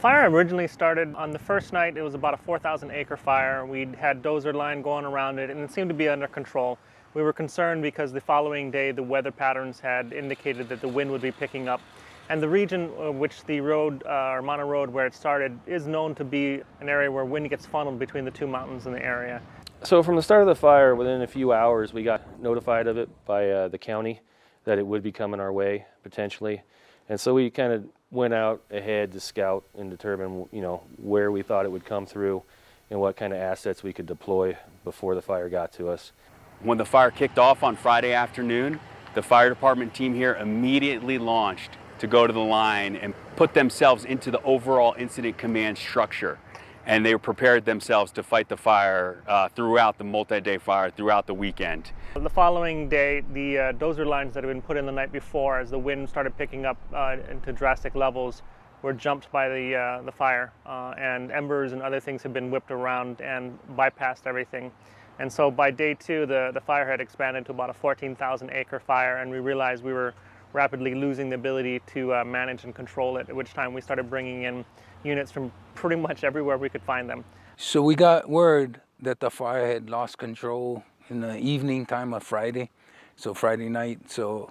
fire originally started on the first night. It was about a 4,000 acre fire. We had dozer line going around it, and it seemed to be under control. We were concerned because the following day the weather patterns had indicated that the wind would be picking up. And the region which the road, Hermana Road, where it started, is known to be an area where wind gets funneled between the two mountains in the area. So from the start of the fire, within a few hours, we got notified of it by the county that it would be coming our way, potentially. And so we kind of went out ahead to scout and determine, where we thought it would come through and what kind of assets we could deploy before the fire got to us. When the fire kicked off on Friday afternoon, the fire department team here immediately launched to go to the line and put themselves into the overall incident command structure. And they prepared themselves to fight the fire throughout the multi-day fire, throughout the weekend. The following day, the dozer lines that had been put in the night before, as the wind started picking up into drastic levels, were jumped by the fire, and embers and other things had been whipped around and bypassed everything. And so by day two, the fire had expanded to about a 14,000 acre fire, and we realized we were rapidly losing the ability to manage and control it, at which time we started bringing in units from pretty much everywhere we could find them. So we got word that the fire had lost control in the evening time of Friday, so Friday night. So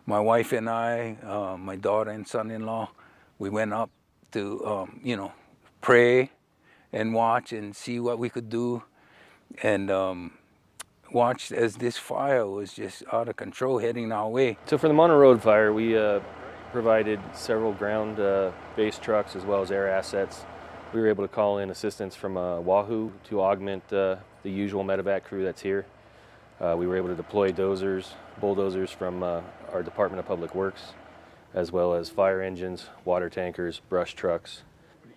my wife and I, my daughter and son-in-law, we went up to, pray and watch and see what we could do, and watched as this fire was just out of control heading our way. So for the Hermana Road fire, we provided several ground-based trucks as well as air assets. We were able to call in assistance from Wahoo to augment the usual medevac crew that's here. We were able to deploy bulldozers from our Department of Public Works, as well as fire engines, water tankers, brush trucks,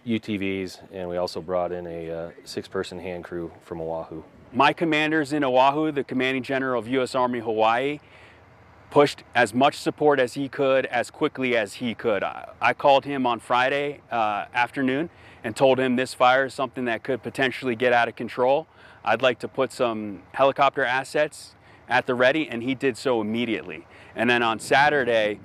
UTVs, and we also brought in a 6-person hand crew from Oahu. My commanders in Oahu, the commanding general of U.S. Army Hawaii, pushed as much support as he could, as quickly as he could. I called him on Friday afternoon and told him this fire is something that could potentially get out of control. I'd like to put some helicopter assets at the ready, and he did so immediately. And then on Saturday,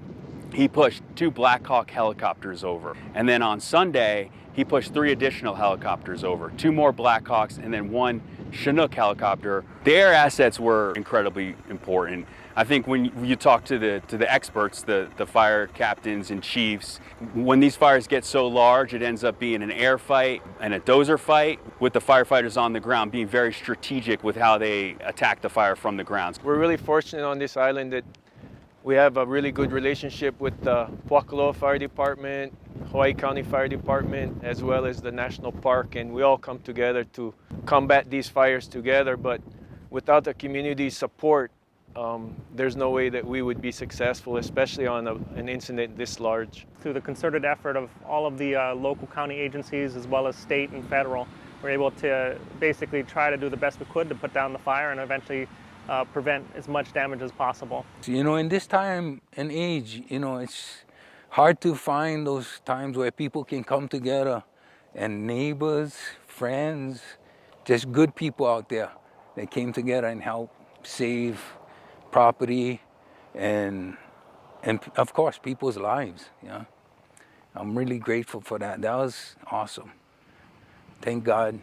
he pushed 2 Black Hawk helicopters over. And then on Sunday, he pushed 3 additional helicopters over, 2 more Black Hawks, and then 1 Chinook helicopter. Their assets were incredibly important. I think when you talk to the experts, the fire captains and chiefs, when these fires get so large, it ends up being an air fight and a dozer fight, with the firefighters on the ground being very strategic with how they attack the fire from the ground. We're really fortunate on this island that we have a really good relationship with the Poakaloa Fire Department, Hawaii County Fire Department, as well as the National Park, and we all come together to combat these fires together. But without the community support, there's no way that we would be successful, especially on an incident this large. Through the concerted effort of all of the local county agencies, as well as state and federal, we're able to basically try to do the best we could to put down the fire and eventually prevent as much damage as possible. In this time and age, it's hard to find those times where people can come together, and neighbors, friends, just good people out there that came together and helped save property and of course people's lives. I'm really grateful for that. That was awesome. Thank God.